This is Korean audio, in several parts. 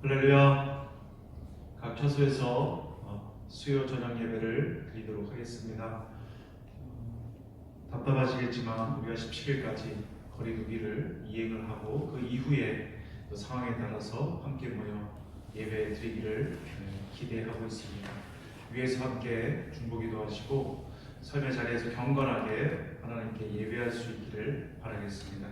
할렐루야. 각 처소에서 수요 저녁 예배를 드리도록 하겠습니다. 답답하시겠지만 우리가 17일까지 거리두기를 이행을 하고 그 이후에 또 상황에 따라서 함께 모여 예배 드리기를 기대하고 있습니다. 위에서 함께 중보기도 하시고 삶의 자리에서 경건하게 하나님께 예배할 수 있기를 바라겠습니다.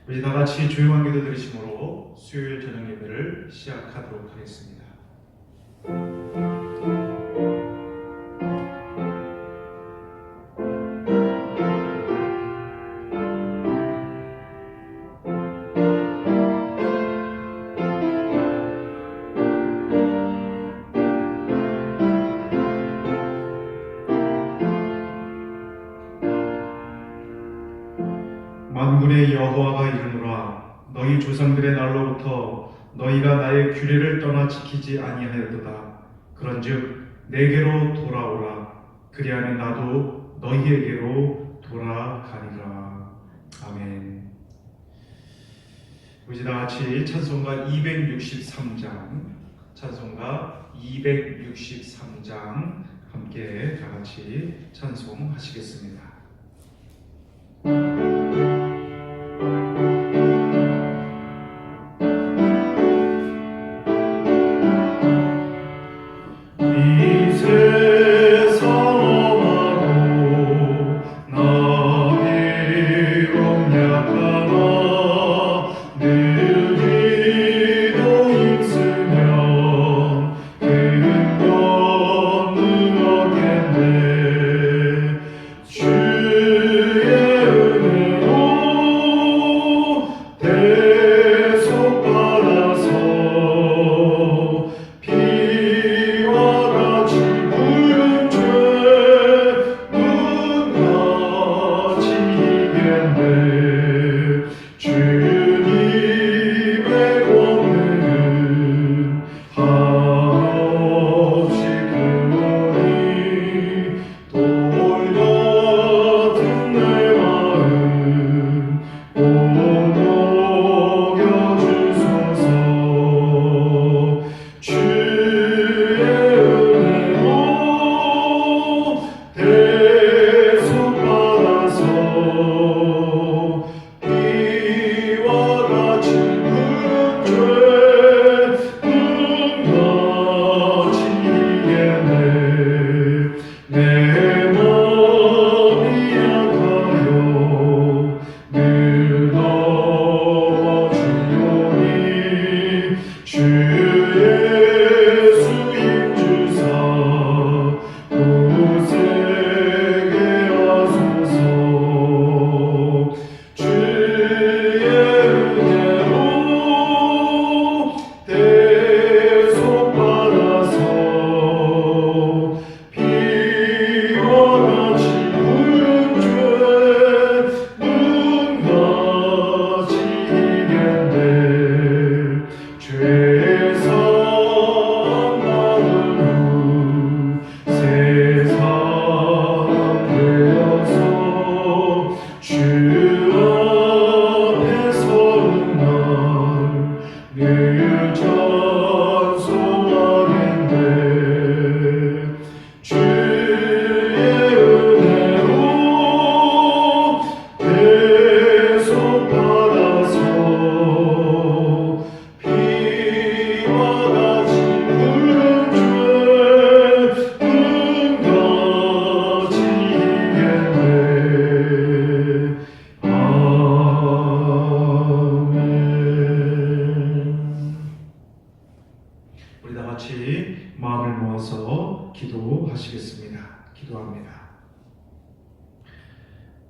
우리 다 같이 조용한 기도 드리심으로 수요일 저녁 예배를 시작하도록 하겠습니다. 만군의 여호와가 이르노라. 너희 조상들의 날로부터 너희가 나의 규례를 떠나 지키지 아니하였도다. 그런즉 내게로 돌아오라. 그리하면 나도 너희에게로 돌아가리라. 아멘. 우리 다 같이 찬송가 263장 함께 다 같이 찬송하시겠습니다.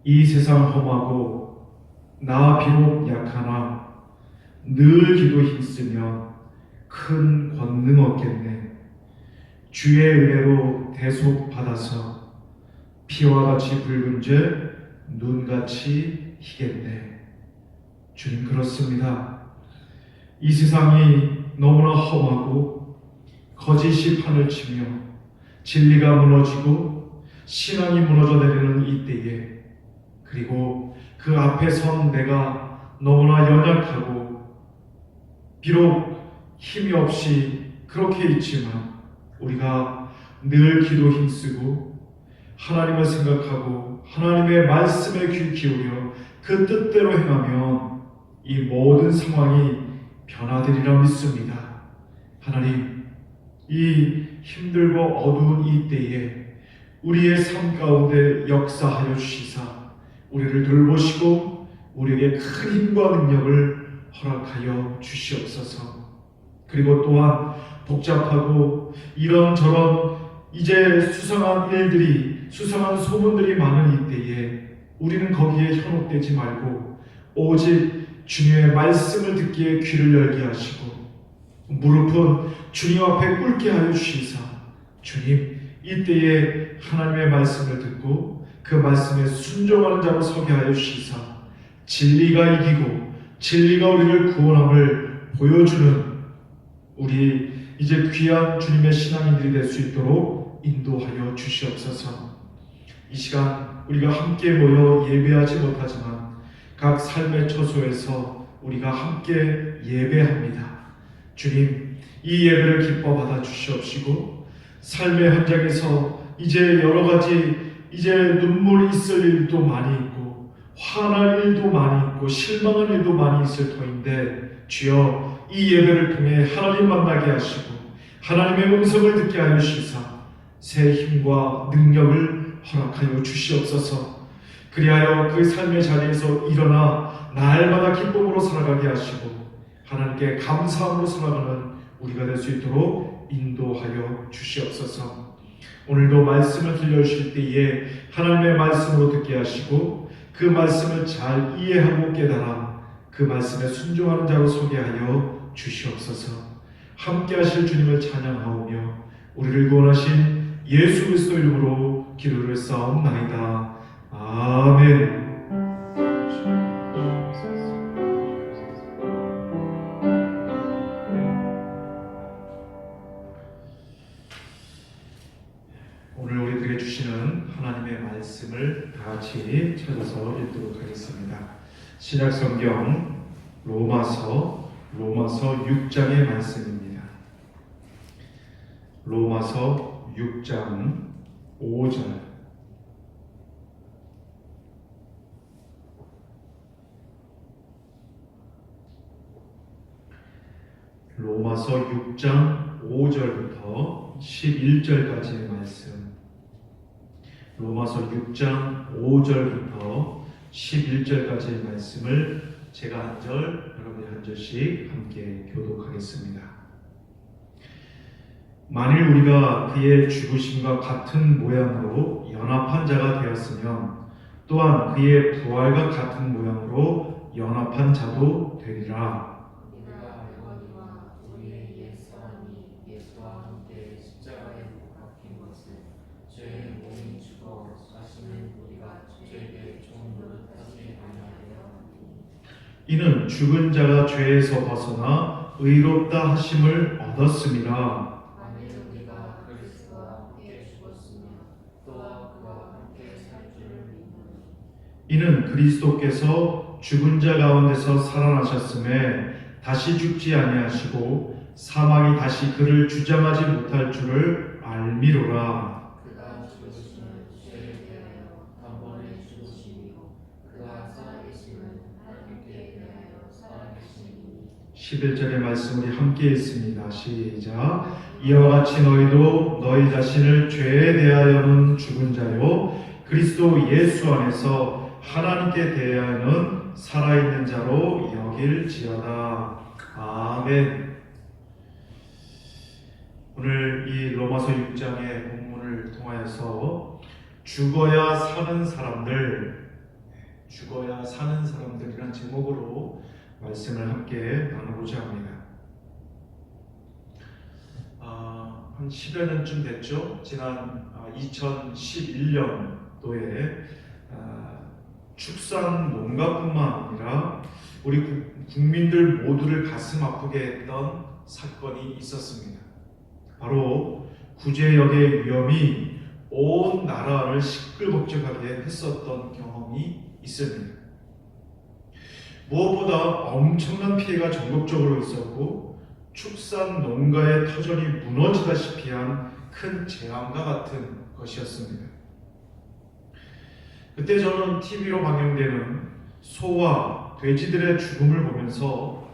이 세상 험하고 나 비록 약하나 늘 기도 힘쓰면 큰 권능 얻겠네. 주의 은혜로 대속 받아서 피와 같이 붉은 죄 눈같이 희겠네. 주님, 그렇습니다. 이 세상이 너무나 험하고 거짓이 판을 치며 진리가 무너지고 신앙이 무너져 내리는 이때에, 그리고 그 앞에 선 내가 너무나 연약하고 비록 힘이 없이 그렇게 있지만 우리가 늘 기도 힘쓰고 하나님을 생각하고 하나님의 말씀에 귀 기울여 그 뜻대로 행하면 이 모든 상황이 변화되리라 믿습니다. 하나님, 이 힘들고 어두운 이 때에 우리의 삶 가운데 역사하여 주시사 우리를 돌보시고 우리에게 큰 힘과 능력을 허락하여 주시옵소서. 그리고 또한 복잡하고 이런저런 이제 수상한 일들이, 수상한 소문들이 많은 이때에 우리는 거기에 현혹되지 말고 오직 주님의 말씀을 듣기에 귀를 열게 하시고 무릎은 주님 앞에 꿇게 하여 주시사 주님, 이때에 하나님의 말씀을 듣고 그 말씀에 순종하는 자로 서게 하여 주시사 진리가 이기고 진리가 우리를 구원함을 보여주는 우리 이제 귀한 주님의 신앙인들이 될 수 있도록 인도하여 주시옵소서. 이 시간 우리가 함께 모여 예배하지 못하지만 각 삶의 처소에서 우리가 함께 예배합니다. 주님, 이 예배를 기뻐 받아 주시옵시고 삶의 현장에서 이제 여러 가지 이제 눈물이 있을 일도 많이 있고 화날 일도 많이 있고 실망할 일도 많이 있을 터인데 주여 이 예배를 통해 하나님 만나게 하시고 하나님의 음성을 듣게 하여 주시사 새 힘과 능력을 허락하여 주시옵소서. 그리하여 그 삶의 자리에서 일어나 날마다 기쁨으로 살아가게 하시고 하나님께 감사함으로 살아가는 우리가 될 수 있도록 인도하여 주시옵소서. 오늘도 말씀을 들려주실 때에 하나님의 말씀으로 듣게 하시고 그 말씀을 잘 이해하고 깨달아 그 말씀에 순종하는 자로 서게 하여 주시옵소서. 함께 하실 주님을 찬양하오며 우리를 구원하신 예수 그리스도 이름으로 기도를 쌓옵나이다. 아멘. 오늘 우리들에게 주시는 하나님의 말씀을 다 같이 찾아서 읽도록 하겠습니다. 신약성경 로마서 6장의 말씀입니다. 로마서 6장 5절. 로마서 6장 5절부터 11절까지의 말씀. 로마서 6장 5절부터 11절까지의 말씀을 제가 한 절, 여러분이 한 절씩 함께 교독하겠습니다. 만일 우리가 그의 죽으심과 같은 모양으로 연합한 자가 되었으면 또한 그의 부활과 같은 모양으로 연합한 자도 되리라. 우리가 영원히와 우리의 옛 사람이 예수와 함께 십자가에 못 박힌 것은 죄의 몸이 죽어 사시는 우리가 죄에게 종 노릇하지 아니하려 함이니 이는 죽은 자가 죄에서 벗어나 의롭다 하심을 얻었음이라. 만일 우리가 그리스도와 함께 죽었으면 또한 그와 함께 살 줄을 믿노니 이는 그리스도께서 죽은 자 가운데서 살아나셨음에 다시 죽지 아니하시고 사망이 다시 그를 주장하지 못할 줄을 알미로라. 그가 죽으심은 죄에 대하여 단번에 죽으심이요 그가 살아계심은 하나님께 대하여 살아계심이니 11절의 말씀 우리 함께 읽습니다. 시작. 이와 같이 너희도 너희 자신을 죄에 대하여는 죽은 자요 그리스도 예수 안에서 하나님께 대하여는 살아있는 자로 여길지어다. 아멘. 오늘 이 로마서 6장의 본문을 통하여서 죽어야 사는 사람들이란 제목으로 말씀을 함께 나누고자 합니다. 한 10여 년쯤 됐죠. 지난 2011년도에 축산 농가뿐만 아니라 우리 국민들 모두를 가슴 아프게 했던 사건이 있었습니다. 바로 구제역의 위험이 온 나라를 시끌벅적하게 했었던 경험이 있습니다. 무엇보다 엄청난 피해가 전국적으로 있었고 축산 농가의 터전이 무너지다시피 한 큰 재앙과 같은 것이었습니다. 그때 저는 TV로 방영되는 소와 돼지들의 죽음을 보면서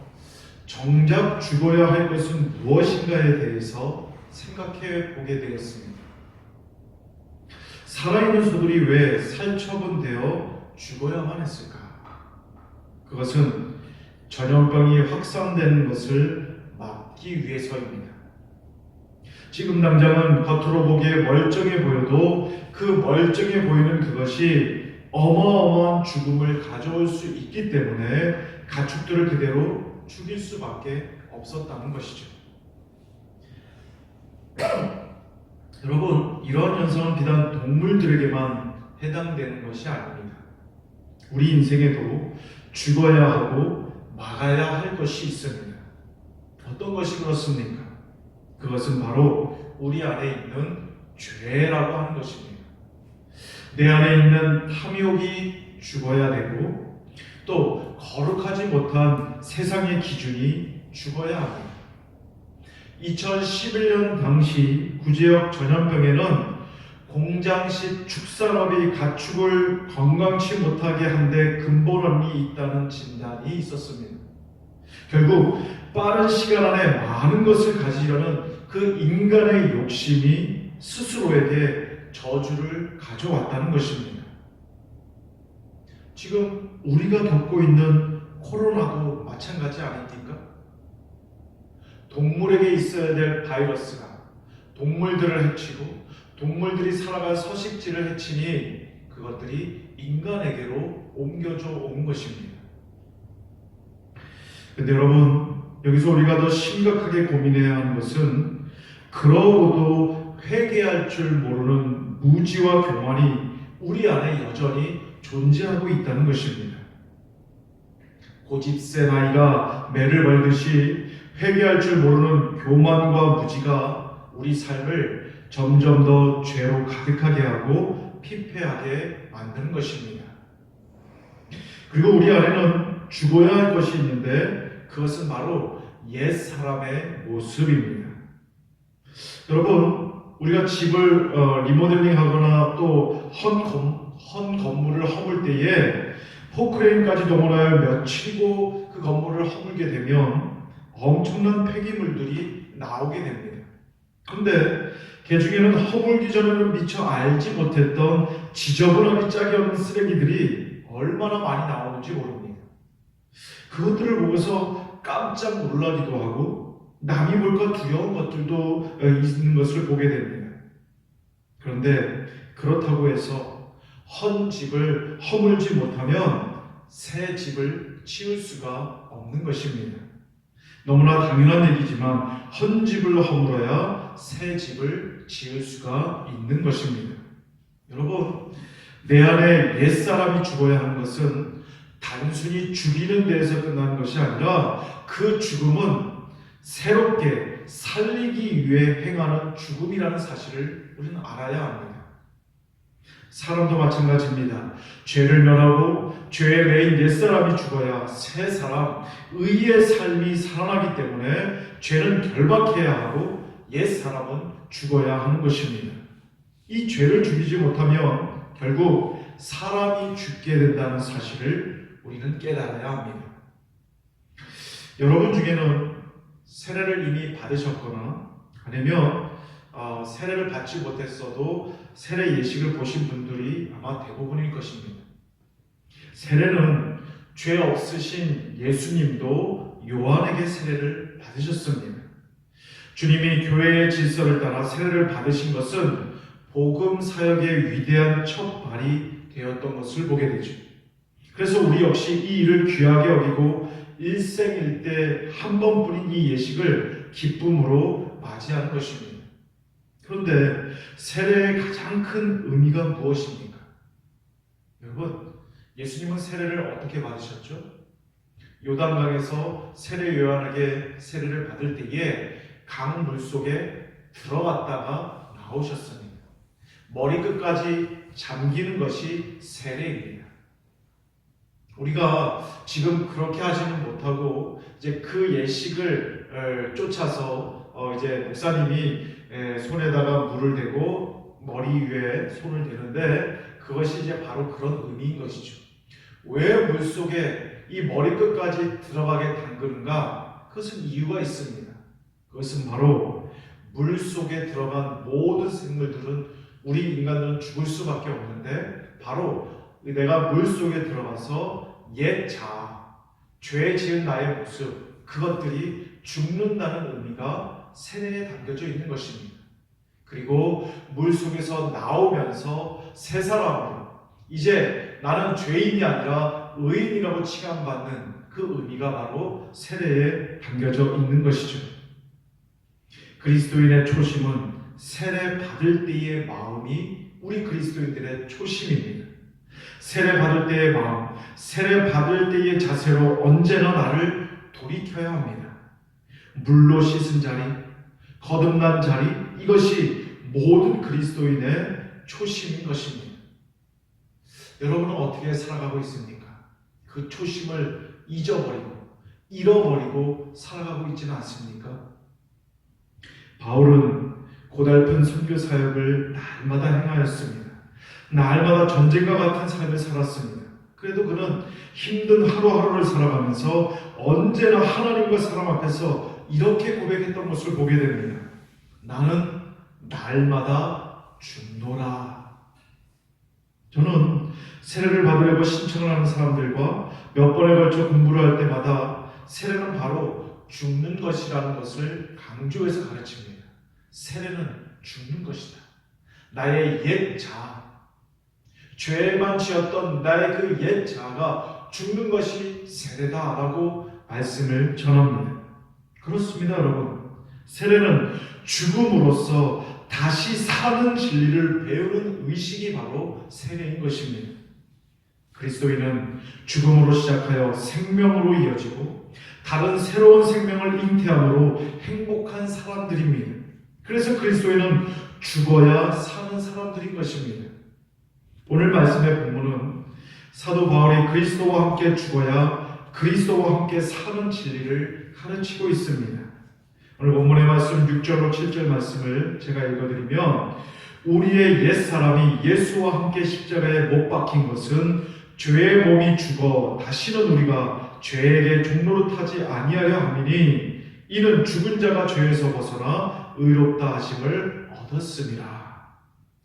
정작 죽어야 할 것은 무엇인가에 대해서 생각해 보게 되었습니다. 살아있는 소들이 왜 살처분되어 죽어야만 했을까? 그것은 전염병이 확산되는 것을 막기 위해서입니다. 지금 당장은 겉으로 보기에 멀쩡해 보여도 그 멀쩡해 보이는 그것이 어마어마한 죽음을 가져올 수 있기 때문에 가축들을 그대로 죽일 수밖에 없었다는 것이죠. 여러분, 이러한 현상은 비단 동물들에게만 해당되는 것이 아닙니다. 우리 인생에도 죽어야 하고 막아야 할 것이 있습니다. 어떤 것이 그렇습니까? 그것은 바로 우리 안에 있는 죄라고 하는 것입니다. 내 안에 있는 탐욕이 죽어야 되고 또 거룩하지 못한 세상의 기준이 죽어야 합니다. 2011년 당시 구제역 전염병에는 공장식 축산업이 가축을 건강치 못하게 한 데 근본원이 있다는 진단이 있었습니다. 결국 빠른 시간 안에 많은 것을 가지려는 그 인간의 욕심이 스스로에게 저주를 가져왔다는 것입니다. 지금 우리가 겪고 있는 코로나도 마찬가지 아닙니까? 동물에게 있어야 될 바이러스가 동물들을 해치고 동물들이 살아갈 서식지를 해치니 그것들이 인간에게로 옮겨져 온 것입니다. 근데 여러분, 여기서 우리가 더 심각하게 고민해야 하는 것은 그러고도 회개할 줄 모르는 무지와 교만이 우리 안에 여전히 존재하고 있다는 것입니다. 고집센 아이가 매를 벌듯이 회개할 줄 모르는 교만과 무지가 우리 삶을 점점 더 죄로 가득하게 하고 피폐하게 만드는 것입니다. 그리고 우리 안에는 죽어야 할 것이 있는데 그것은 바로 옛 사람의 모습입니다. 여러분, 우리가 집을 리모델링하거나 또 헌 건물을 허물 때에 포크레인까지 동원하여 며칠고 그 건물을 허물게 되면 엄청난 폐기물들이 나오게 됩니다. 그런데 그 중에는 허물기 전에는 미처 알지 못했던 지저분하기 짝이 없는 쓰레기들이 얼마나 많이 나오는지 모릅니다. 그것들을 보고서 깜짝 놀라기도 하고 남이 볼까 두려운 것들도 있는 것을 보게 됩니다. 그런데 그렇다고 해서 헌 집을 허물지 못하면 새 집을 치울 수가 없는 것입니다. 너무나 당연한 얘기지만 헌 집을 허물어야 새 집을 지을 수가 있는 것입니다. 여러분, 내 안에 옛사람이 죽어야 하는 것은 단순히 죽이는 데에서 끝나는 것이 아니라 그 죽음은 새롭게 살리기 위해 행하는 죽음이라는 사실을 우리는 알아야 합니다. 사람도 마찬가지입니다. 죄를 면하고 죄에 매인 옛사람이 죽어야 새 사람, 의의 삶이 살아나기 때문에 죄는 결박해야 하고 옛사람은 죽어야 하는 것입니다. 이 죄를 죽이지 못하면 결국 사람이 죽게 된다는 사실을 우리는 깨달아야 합니다. 여러분 중에는 세례를 이미 받으셨거나 아니면 세례를 받지 못했어도 세례 예식을 보신 분들이 아마 대부분일 것입니다. 세례는 죄 없으신 예수님도 요한에게 세례를 받으셨습니다. 주님이 교회의 질서를 따라 세례를 받으신 것은 복음 사역의 위대한 첫 발이 되었던 것을 보게 되죠. 그래서 우리 역시 이 일을 귀하게 여기고 일생일대 한 번뿐인 이 예식을 기쁨으로 맞이하는 것입니다. 그런데 세례의 가장 큰 의미가 무엇입니까? 여러분, 예수님은 세례를 어떻게 받으셨죠? 요단강에서 세례 요한에게 세례를 받을 때에 강 물속에 들어갔다가 나오셨습니다. 머리끝까지 잠기는 것이 세례입니다. 우리가 지금 그렇게 하지는 못하고 이제 그 예식을 쫓아서 이제 목사님이 손에다가 물을 대고 머리 위에 손을 대는데 그것이 이제 바로 그런 의미인 것이죠. 왜 물속에 이 머리끝까지 들어가게 담그는가? 그것은 이유가 있습니다. 그것은 바로 물속에 들어간 모든 생물들은 우리 인간들은 죽을 수밖에 없는데 바로 내가 물속에 들어가서 옛 자아, 죄 지은 나의 모습 그것들이 죽는다는 의미가 세례에 담겨져 있는 것입니다. 그리고 물속에서 나오면서 새 사람으로 이제 나는 죄인이 아니라 의인이라고 칭함받는 그 의미가 바로 세례에 담겨져 있는 것이죠. 그리스도인의 초심은 세례 받을 때의 마음이 우리 그리스도인들의 초심입니다. 세례 받을 때의 마음, 세례 받을 때의 자세로 언제나 나를 돌이켜야 합니다. 물로 씻은 자리, 거듭난 자리, 이것이 모든 그리스도인의 초심인 것입니다. 여러분은 어떻게 살아가고 있습니까? 그 초심을 잊어버리고 잃어버리고 살아가고 있지는 않습니까? 바울은 고달픈 선교 사역을 날마다 행하였습니다. 날마다 전쟁과 같은 삶을 살았습니다. 그래도 그는 힘든 하루하루를 살아가면서 언제나 하나님과 사람 앞에서 이렇게 고백했던 것을 보게 됩니다. 나는 날마다 죽노라. 저는 세례를 받으려고 신청을 하는 사람들과 몇 번에 걸쳐 공부를 할 때마다 세례는 바로 죽는 것이라는 것을 강조해서 가르칩니다. 세례는 죽는 것이다. 나의 옛 자아, 죄만 지었던 나의 그 옛 자아가 죽는 것이 세례다라고 말씀을 전합니다. 그렇습니다, 여러분. 세례는 죽음으로써 다시 사는 진리를 배우는 의식이 바로 세례인 것입니다. 그리스도인은 죽음으로 시작하여 생명으로 이어지고 다른 새로운 생명을 잉태함으로 행복한 사람들입니다. 그래서 그리스도인은 죽어야 사는 사람들인 것입니다. 오늘 말씀의 본문은 사도 바울이 그리스도와 함께 죽어야 그리스도와 함께 사는 진리를 가르치고 있습니다. 오늘 본문의 말씀 6절로 7절 말씀을 제가 읽어드리면 우리의 옛사람이 예수와 함께 십자가에 못 박힌 것은 죄의 몸이 죽어 다시는 우리가 죄에게 종로를 타지 아니하려 함이니 이는 죽은 자가 죄에서 벗어나 의롭다 하심을 얻었습니다.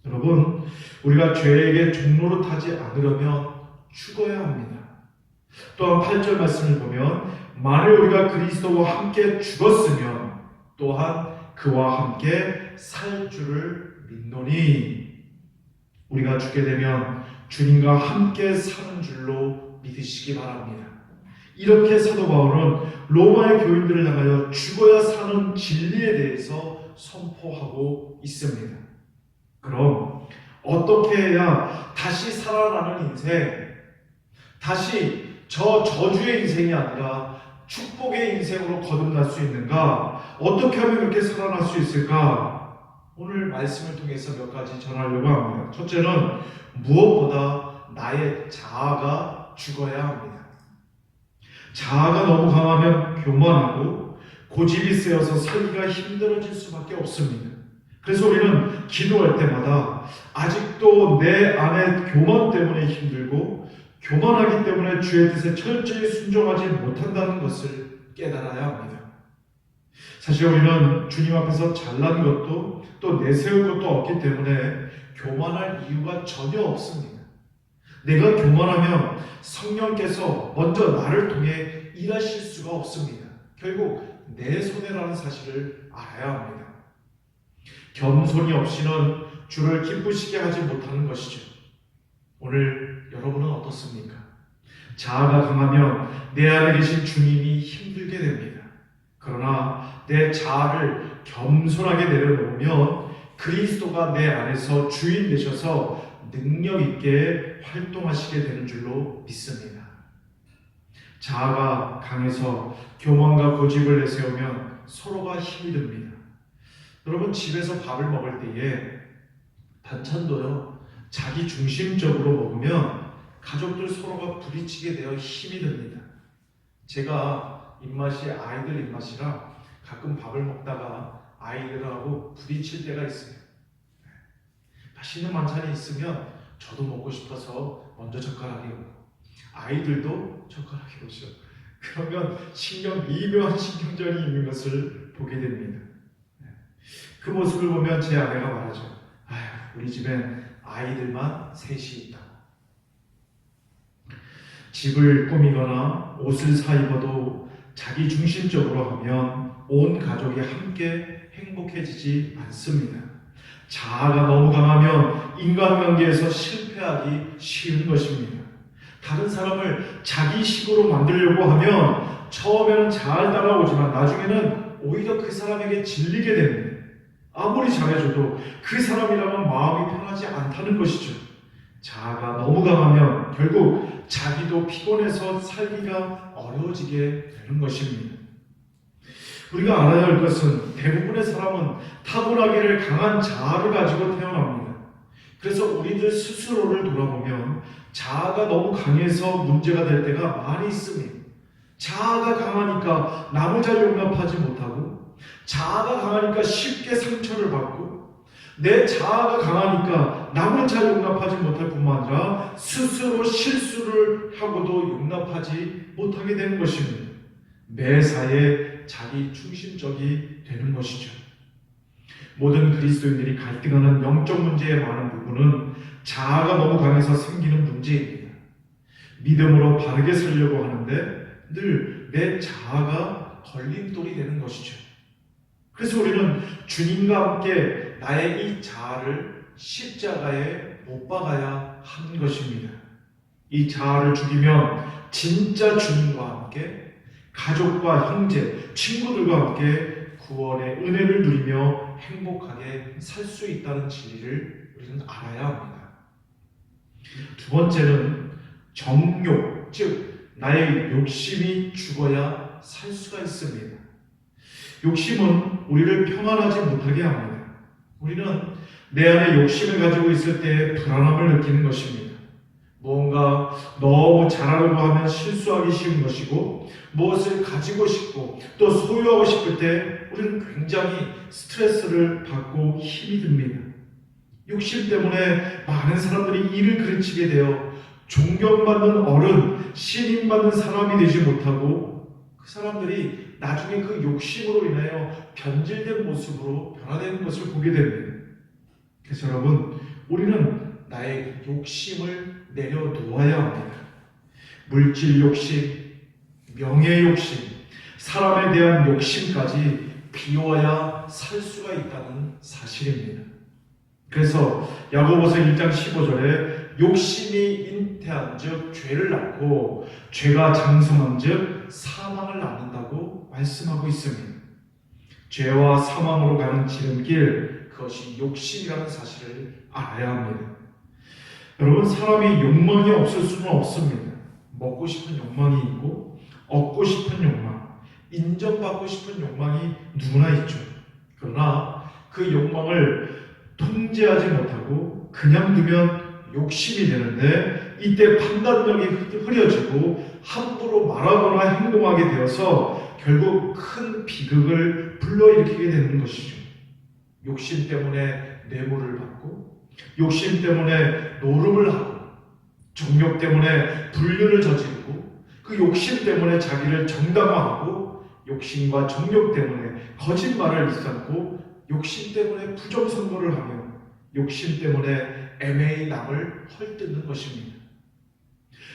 여러분, 우리가 죄에게 종로를 타지 않으려면 죽어야 합니다. 또한 8절 말씀을 보면 만일 우리가 그리스도와 함께 죽었으면 또한 그와 함께 살 줄을 믿노니 우리가 죽게 되면 주님과 함께 사는 줄로 믿으시기 바랍니다. 이렇게 사도 바울은 로마의 교인들을 향하여 죽어야 사는 진리에 대해서 선포하고 있습니다. 그럼 어떻게 해야 다시 살아나는 인생, 다시 저 저주의 인생이 아니라 축복의 인생으로 거듭날 수 있는가? 어떻게 하면 그렇게 살아날 수 있을까? 오늘 말씀을 통해서 몇 가지 전하려고 합니다. 첫째는 무엇보다 나의 자아가 죽어야 합니다. 자아가 너무 강하면 교만하고 고집이 세어서 살기가 힘들어질 수밖에 없습니다. 그래서 우리는 기도할 때마다 아직도 내 안에 교만 때문에 힘들고 교만하기 때문에 주의 뜻에 철저히 순종하지 못한다는 것을 깨달아야 합니다. 사실 우리는 주님 앞에서 잘난 것도 또 내세울 것도 없기 때문에 교만할 이유가 전혀 없습니다. 내가 교만하면 성령께서 먼저 나를 통해 일하실 수가 없습니다. 결국 내 손해라는 사실을 알아야 합니다. 겸손이 없이는 주를 기쁘시게 하지 못하는 것이죠. 오늘 여러분은 어떻습니까? 자아가 강하면 내 안에 계신 주님이 힘들게 됩니다. 그러나 내 자아를 겸손하게 내려놓으면 그리스도가 내 안에서 주인 되셔서 능력 있게 활동하시게 되는 줄로 믿습니다. 자아가 강해서 교만과 고집을 내세우면 서로가 힘이 듭니다. 여러분, 집에서 밥을 먹을 때에 반찬도요, 자기 중심적으로 먹으면 가족들 서로가 부딪히게 되어 힘이 듭니다. 제가 입맛이 아이들 입맛이라 가끔 밥을 먹다가 아이들하고 부딪힐 때가 있어요. 맛있는 반찬이 있으면 저도 먹고 싶어서 먼저 젓가락이 오고 아이들도 젓가락이 오죠. 그러면 미묘한 신경전이 있는 것을 보게 됩니다. 그 모습을 보면 제 아내가 말하죠. 아휴, 우리 집엔 아이들만 셋이 있다고. 집을 꾸미거나 옷을 사 입어도 자기 중심적으로 하면 온 가족이 함께 행복해지지 않습니다. 자아가 너무 강하면 인간관계에서 실패하기 쉬운 것입니다. 다른 사람을 자기식으로 만들려고 하면 처음에는 잘 따라오지만 나중에는 오히려 그 사람에게 질리게 됩니다. 아무리 잘해줘도 그 사람이라면 마음이 편하지 않다는 것이죠. 자아가 너무 강하면 결국 자기도 피곤해서 살기가 어려워지게 되는 것입니다. 우리가 알아야 할 것은 대부분의 사람은 타고나기를 강한 자아를 가지고 태어납니다. 그래서 우리들 스스로를 돌아보면 자아가 너무 강해서 문제가 될 때가 많이 있습니다. 자아가 강하니까 남을 잘 용납하지 못하고, 자아가 강하니까 쉽게 상처를 받고, 내 자아가 강하니까 남을 잘 용납하지 못할 뿐만 아니라 스스로 실수를 하고도 용납하지 못하게 되는 것입니다. 매사에 자기 중심적이 되는 것이죠. 모든 그리스도인들이 갈등하는 영적 문제의 많은 부분은 자아가 너무 강해서 생기는 문제입니다. 믿음으로 바르게 살려고 하는데 늘 내 자아가 걸림돌이 되는 것이죠. 그래서 우리는 주님과 함께 나의 이 자아를 십자가에 못 박아야 하는 것입니다. 이 자아를 죽이면 진짜 주님과 함께 가족과 형제, 친구들과 함께 구원의 은혜를 누리며 행복하게 살 수 있다는 진리를 우리는 알아야 합니다. 두 번째는 정욕, 즉 나의 욕심이 죽어야 살 수가 있습니다. 욕심은 우리를 평안하지 못하게 합니다. 우리는 내 안에 욕심을 가지고 있을 때 불안함을 느끼는 것입니다. 무언가 너무 잘하려고 하면 실수하기 쉬운 것이고, 무엇을 가지고 싶고 또 소유하고 싶을 때 우리는 굉장히 스트레스를 받고 힘이 듭니다. 욕심 때문에 많은 사람들이 이를 그르치게 되어 존경받는 어른, 신임받는 사람이 되지 못하고, 그 사람들이 나중에 그 욕심으로 인하여 변질된 모습으로 변화되는 것을 보게 됩니다. 그래서 여러분, 우리는 나의 욕심을 내려놓아야 합니다. 물질 욕심, 명예 욕심, 사람에 대한 욕심까지 비워야 살 수가 있다는 사실입니다. 그래서 야고보서 1장 15절에 욕심이 잉태한즉 죄를 낳고 죄가 장성한즉 사망을 낳는다고 말씀하고 있습니다. 죄와 사망으로 가는 지름길, 그것이 욕심이라는 사실을 알아야 합니다. 여러분, 사람이 욕망이 없을 수는 없습니다. 먹고 싶은 욕망이 있고, 얻고 싶은 욕망, 인정받고 싶은 욕망이 누구나 있죠. 그러나 그 욕망을 통제하지 못하고 그냥 두면 욕심이 되는데, 이때 판단력이 흐려지고 함부로 말하거나 행동하게 되어서 결국 큰 비극을 불러일으키게 되는 것이죠. 욕심 때문에 뇌물을 받고, 욕심 때문에 노름을 하고, 정욕 때문에 불륜을 저지르고, 그 욕심 때문에 자기를 정당화하고, 욕심과 정욕 때문에 거짓말을 일삼고, 욕심 때문에 부정선거를 하며, 욕심 때문에 애매히 남을 헐뜯는 것입니다.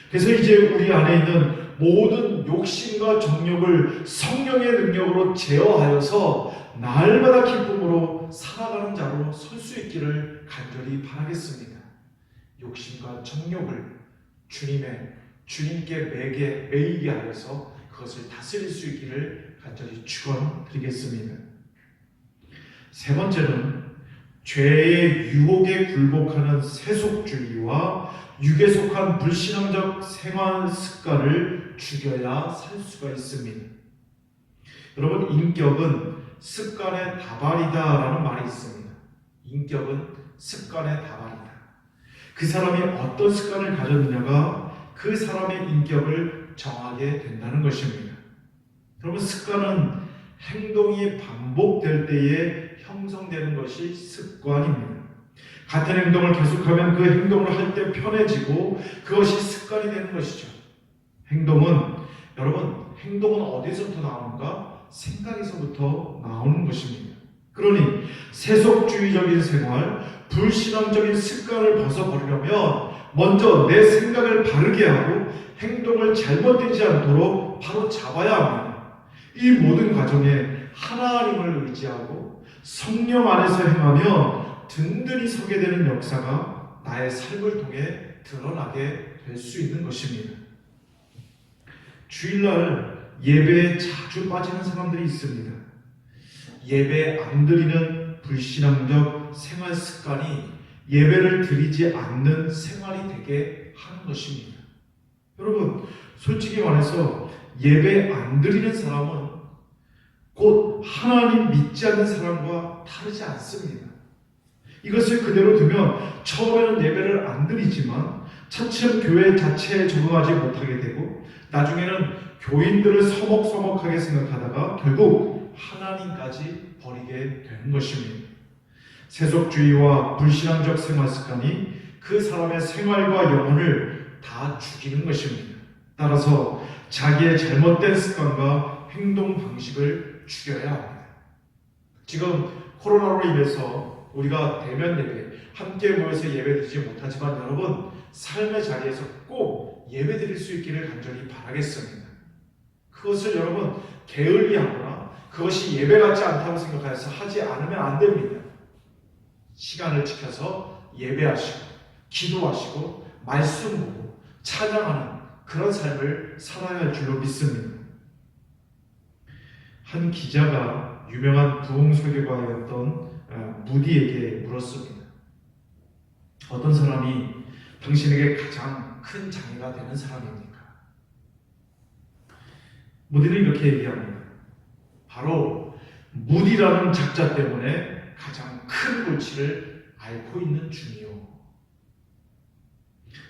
그래서 이제 우리 안에 있는 모든 욕심과 정욕을 성령의 능력으로 제어하여서 날마다 기쁨으로 살아가는 자로 설 수 있기를 간절히 바라겠습니다. 욕심과 정욕을 주님께 매이게 하여서 그것을 다스릴 수 있기를 간절히 축원드리겠습니다. 세 번째는 죄의 유혹에 굴복하는 세속주의와 육에 속한 불신앙적 생활 습관을 죽여야 살 수가 있습니다. 여러분, 인격은 습관의 다발이다라는 말이 있습니다. 인격은 습관의 다발이다. 그 사람이 어떤 습관을 가졌느냐가 그 사람의 인격을 정하게 된다는 것입니다. 여러분, 습관은 행동이 반복될 때에 형성되는 것이 습관입니다. 같은 행동을 계속하면 그 행동을 할 때 편해지고 그것이 습관이 되는 것이죠. 여러분, 행동은 어디서부터 나오는가? 생각에서부터 나오는 것입니다. 그러니 세속주의적인 생활, 불신앙적인 습관을 벗어버리려면 먼저 내 생각을 바르게 하고 행동을 잘못되지 않도록 바로 잡아야 합니다. 이 모든 과정에 하나님을 의지하고 성령 안에서 행하면 든든히 서게 되는 역사가 나의 삶을 통해 드러나게 될 수 있는 것입니다. 주일날 예배에 자주 빠지는 사람들이 있습니다. 예배 안 드리는 불신앙적 생활 습관이 예배를 드리지 않는 생활이 되게 하는 것입니다. 여러분, 솔직히 말해서 예배 안 드리는 사람은 곧 하나님 믿지 않는 사람과 다르지 않습니다. 이것을 그대로 두면 처음에는 예배를 안 드리지만 차츰 교회 자체에 적응하지 못하게 되고 나중에는 교인들을 서먹서먹하게 생각하다가 결국 하나님까지 버리게 되는 것입니다. 세속주의와 불신앙적 생활 습관이 그 사람의 생활과 영혼을 다 죽이는 것입니다. 따라서 자기의 잘못된 습관과 행동 방식을 죽여야 합니다. 지금 코로나로 인해서 우리가 대면 예배, 함께 모여서 예배드리지 못하지만 여러분, 삶의 자리에서 꼭 예배드릴 수 있기를 간절히 바라겠습니다. 그것을 여러분 게을리하거나 그것이 예배 같지 않다고 생각해서 하지 않으면 안 됩니다. 시간을 지켜서 예배하시고 기도하시고 말씀 보고 찬양하는 그런 삶을 살아야 할 줄로 믿습니다. 한 기자가 유명한 부흥 설교가였던 무디에게 물었습니다. 어떤 사람이 당신에게 가장 큰 장애가 되는 사람입니까? 무디는 이렇게 얘기합니다. 바로 무디라는 작자 때문에 가장 큰 골치를 앓고 있는 중이요.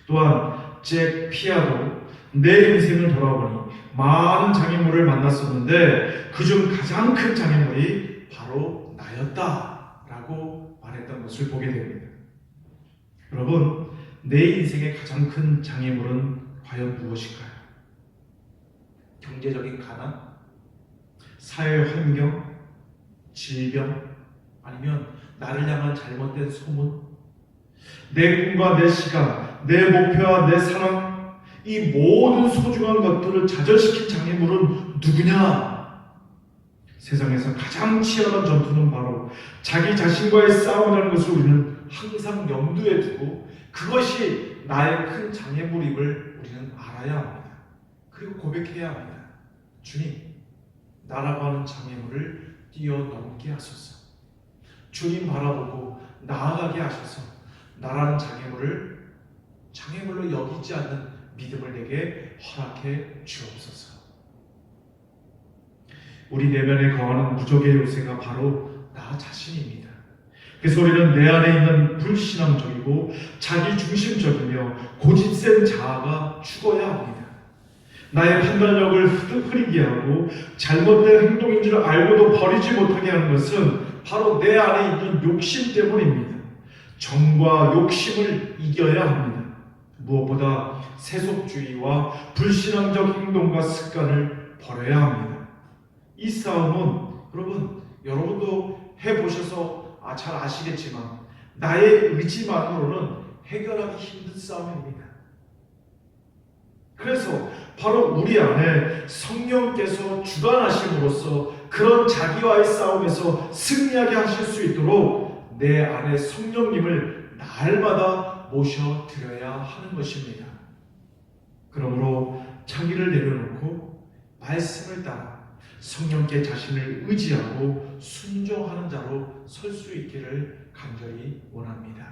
또한 잭 피아도 내 인생을 돌아보니 많은 장애물을 만났었는데 그중 가장 큰 장애물이 바로 나였다 라고 말했던 것을 보게 됩니다. 여러분, 내 인생의 가장 큰 장애물은 과연 무엇일까요? 경제적인 가난? 사회 환경? 질병? 아니면 나를 향한 잘못된 소문? 내 꿈과 내 시간, 내 목표와 내 사랑, 이 모든 소중한 것들을 좌절시킨 장애물은 누구냐? 세상에서 가장 치열한 전투는 바로 자기 자신과의 싸움이라는 것을 우리는 항상 염두에 두고 그것이 나의 큰 장애물임을 우리는 알아야 합니다. 그리고 고백해야 합니다. 주님, 나라고 하는 장애물을 뛰어넘게 하소서. 주님 바라보고 나아가게 하셔서 나라는 장애물로 여기지 않는 믿음을 내게 허락해 주옵소서. 우리 내면에 거하는 무적의 요새가 바로 나 자신입니다. 그래서 우리는 내 안에 있는 불신앙적이고 자기중심적이며 고집센 자아가 죽어야 합니다. 나의 판단력을 흐리게 하고 잘못된 행동인 줄 알고도 버리지 못하게 하는 것은 바로 내 안에 있는 욕심 때문입니다. 정과 욕심을 이겨야 합니다. 무엇보다 세속주의와 불신앙적 행동과 습관을 버려야 합니다. 이 싸움은 여러분도 해보셔서 잘 아시겠지만 나의 의지만으로는 해결하기 힘든 싸움입니다. 그래서 바로 우리 안에 성령께서 주관하심으로써 그런 자기와의 싸움에서 승리하게 하실 수 있도록 내 안에 성령님을 날마다 모셔드려야 하는 것입니다. 그러므로 자기를 내려놓고 말씀을 따라 성령께 자신을 의지하고 순종하는 자로 설 수 있기를 간절히 원합니다.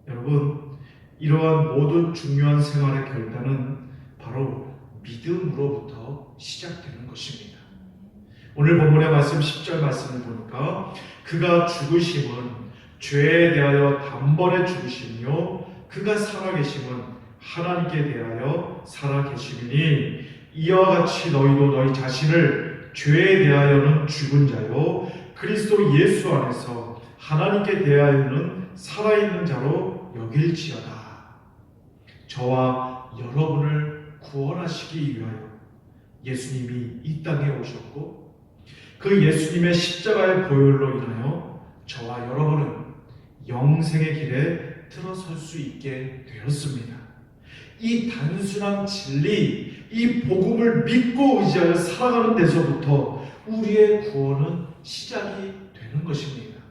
여러분, 이러한 모든 중요한 생활의 결단은 바로 믿음으로부터 시작되는 것입니다. 오늘 본문의 말씀 10절 말씀을 보니까 그가 죽으심은 죄에 대하여 단번에 죽으심이요 그가 살아계심은 하나님께 대하여 살아계심이니 이와 같이 너희도 너희 자신을 죄에 대하여는 죽은 자요 그리스도 예수 안에서 하나님께 대하여는 살아있는 자로 여길지어다. 저와 여러분을 구원하시기 위하여 예수님이 이 땅에 오셨고 그 예수님의 십자가의 보혈로 인하여 저와 여러분은 영생의 길에 들어설 수 있게 되었습니다. 이 단순한 진리, 이 복음을 믿고 의지하여 살아가는 데서부터 우리의 구원은 시작이 되는 것입니다.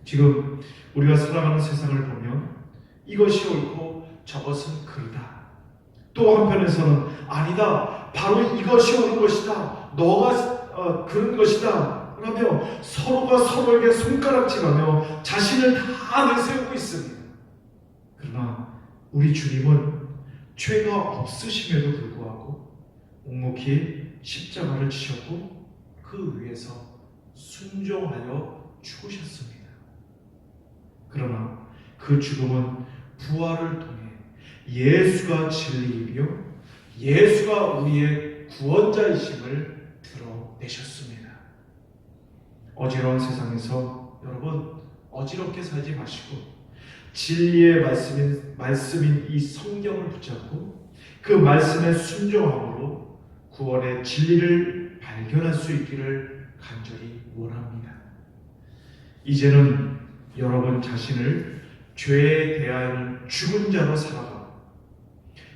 지금 우리가 살아가는 세상을 보면 이것이 옳고 저것은 그르다. 또 한편에서는 아니다. 바로 이것이 옳은 것이다. 너가 그런 것이다. 라며 서로가 서로에게 손가락질하며 자신을 다 내세우고 있습니다. 그러나 우리 주님은 죄가 없으심에도 불구하고 묵묵히 십자가를 지셨고 그 위에서 순종하여 죽으셨습니다. 그러나 그 죽음은 부활을 통해 예수가 진리이며 예수가 우리의 구원자이심을 드러내셨습니다. 어지러운 세상에서 여러분 어지럽게 살지 마시고 진리의 말씀인 이 성경을 붙잡고 그 말씀에 순종함으로 구원의 진리를 발견할 수 있기를 간절히 원합니다. 이제는 여러분 자신을 죄에 대하여는 죽은 자로 살아가고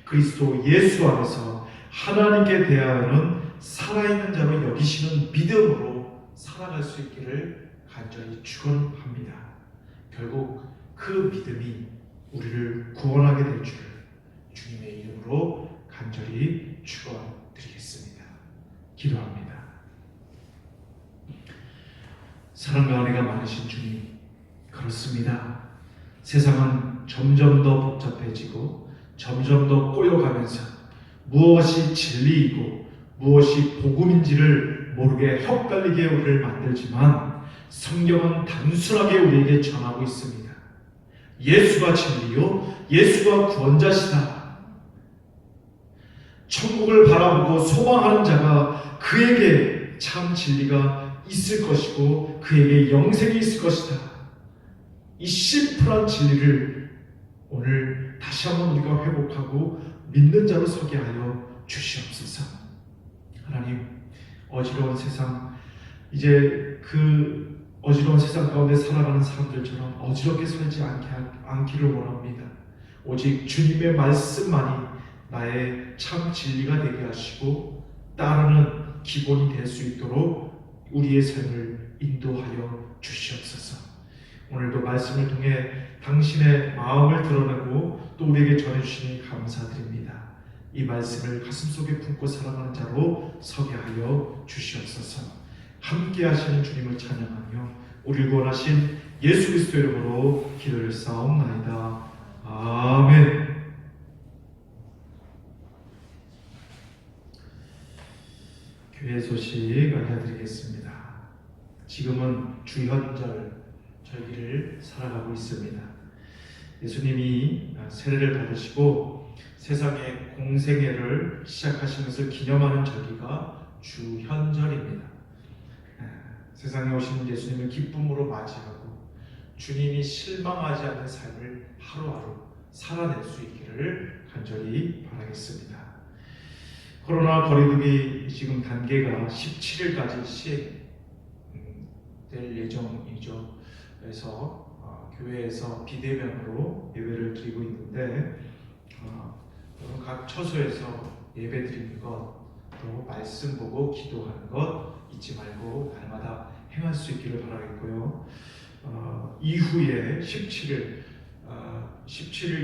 그리스도 예수 안에서 하나님께 대하여는 살아있는 자로 여기시는 믿음으로 살아갈 수 있기를 간절히 축원합니다. 결국 그 믿음이 우리를 구원하게 될 줄을 주님의 이름으로 간절히 축원드리겠습니다. 기도합니다. 사랑과 은혜가 많으신 주님, 그렇습니다. 세상은 점점 더 복잡해지고 점점 더 꼬여가면서 무엇이 진리이고 무엇이 복음인지를 모르게 헷갈리게 우리를 만들지만 성경은 단순하게 우리에게 전하고 있습니다. 예수가 진리요 예수가 구원자시다. 천국을 바라보고 소망하는 자가 그에게 참 진리가 있을 것이고 그에게 영생이 있을 것이다. 이 심플한 진리를 오늘 다시 한번 우리가 회복하고 믿는 자로 서게 하여 주시옵소서. 하나님, 어지러운 세상, 이제 그 어지러운 세상 가운데 살아가는 사람들처럼 어지럽게 살지 않기를 원합니다. 오직 주님의 말씀만이 나의 참 진리가 되게 하시고 따르는 기본이 될 수 있도록 우리의 삶을 인도하여 주시옵소서. 오늘도 말씀을 통해 당신의 마음을 드러내고 또 우리에게 전해주시니 감사드립니다. 이 말씀을 가슴속에 품고 살아가는 자로 서게 하여 주시옵소서. 함께 하시는 주님을 찬양하며 우리를 구원하신 예수 그리스도 이름으로 기도를 쌓옵나이다. 아멘. 교회 소식 알려드리겠습니다. 지금은 주현절 절기를 살아가고 있습니다. 예수님이 세례를 받으시고 세상의 공생애를 시작하신 것을 기념하는 절기가 주현절입니다. 세상에 오신 예수님을 기쁨으로 맞이하고 주님이 실망하지 않는 삶을 하루하루 살아낼 수 있기를 간절히 바라겠습니다. 코로나 거리두기 지금 단계가 17일까지 시행될 예정이죠. 그래서 교회에서 비대면으로 예배를 드리고 있는데 각 처소에서 예배 드리는 것, 또 말씀 보고 기도하는 것 잊지 말고 날마다 행할 수 있기를 바라겠고요. 이후에 17일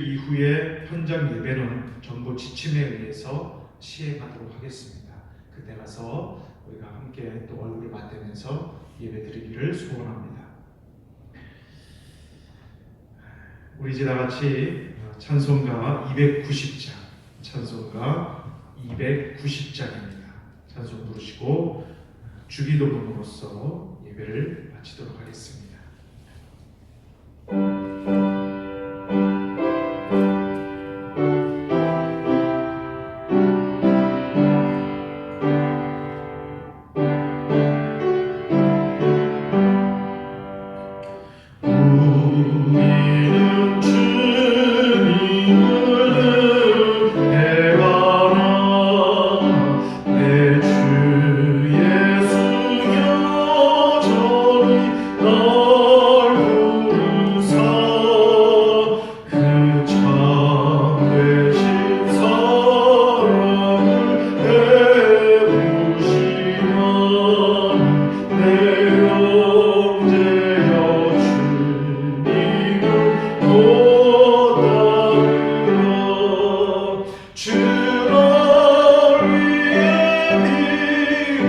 이후에 현장 예배는 정부 지침에 의해서 시행하도록 하겠습니다. 그때 가서 우리가 함께 또 얼굴을 맞대면서 예배 드리기를 소원합니다. 우리 이제 다 같이 찬송가 290장, 찬송가 290장입니다. 찬송 부르시고 주기도문으로서 예배를 마치도록 하겠습니다. 내 형제여 주님을 도따르라. 주를 위해 비네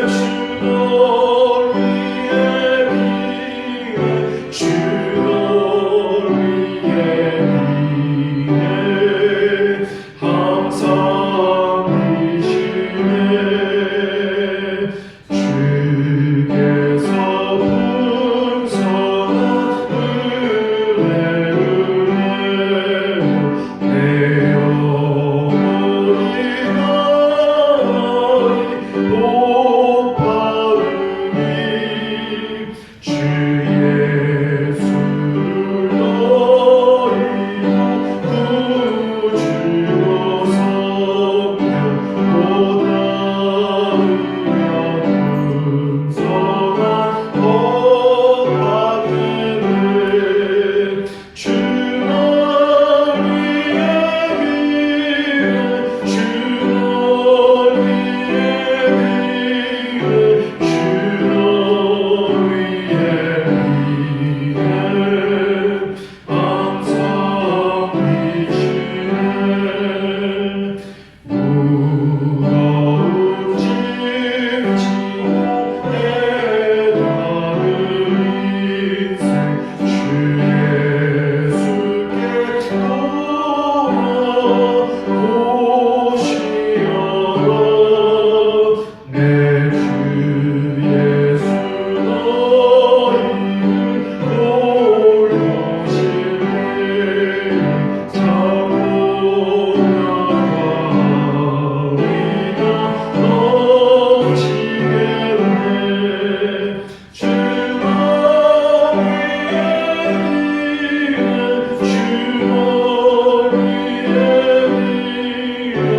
주를 위해 비네 주를 위해 비네 항상 비시네 주께서 풍성한 은혜를 내려 내 영혼이 나의 복받으니 주 예수를 너희가 구주로 섬겨 도따르며 풍성한 복받으네 주를 위해 비네 주를 위해 비네 주를 위해 비네 항상 비시네 무거운 짐 지고 애다는 인생 주 예수께 돌아오시어라. 내 주 예수 너희를 돌보실래. 자고나가리가 넘치겠네. 주를 위해 비네 주를 위해 비네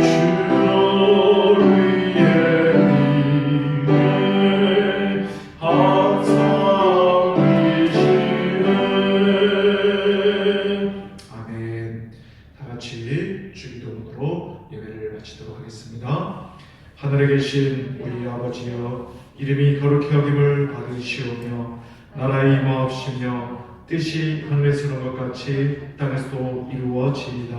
주를 위해 비네 항상 비시네. 아멘. 다 같이 주기도문으로 예배를 마치도록 하겠습니다. 하늘에 계신 우리 아버지여, 이름이 거룩히 여김을 받으시오며 나라의 임하옵시며 뜻이 하늘에서 이룬 것 같이 땅에서도 이루어지이다.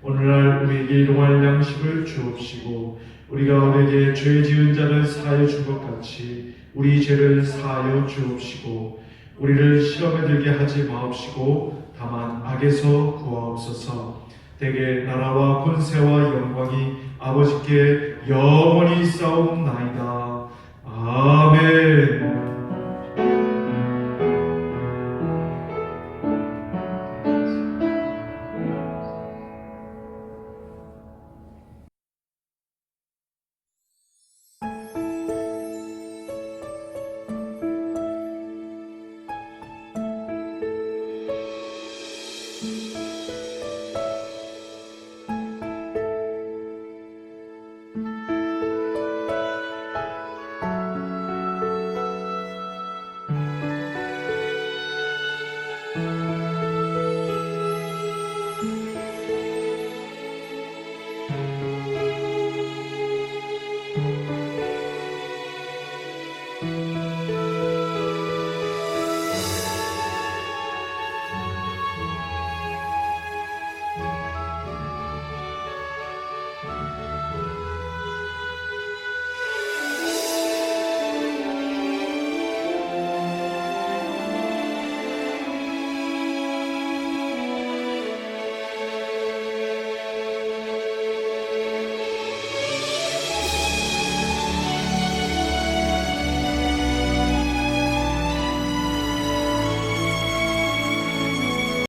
오늘날 우리에게 일용할 양식을 주옵시고 우리가 우리에게 죄 지은 자를 사하여 준 것 같이 우리 죄를 사하여 주옵시고 우리를 시험에 들게 하지 마옵시고 다만 악에서 구하옵소서. 대개 나라와 권세와 영광이 아버지께 영원히 싸움나이다.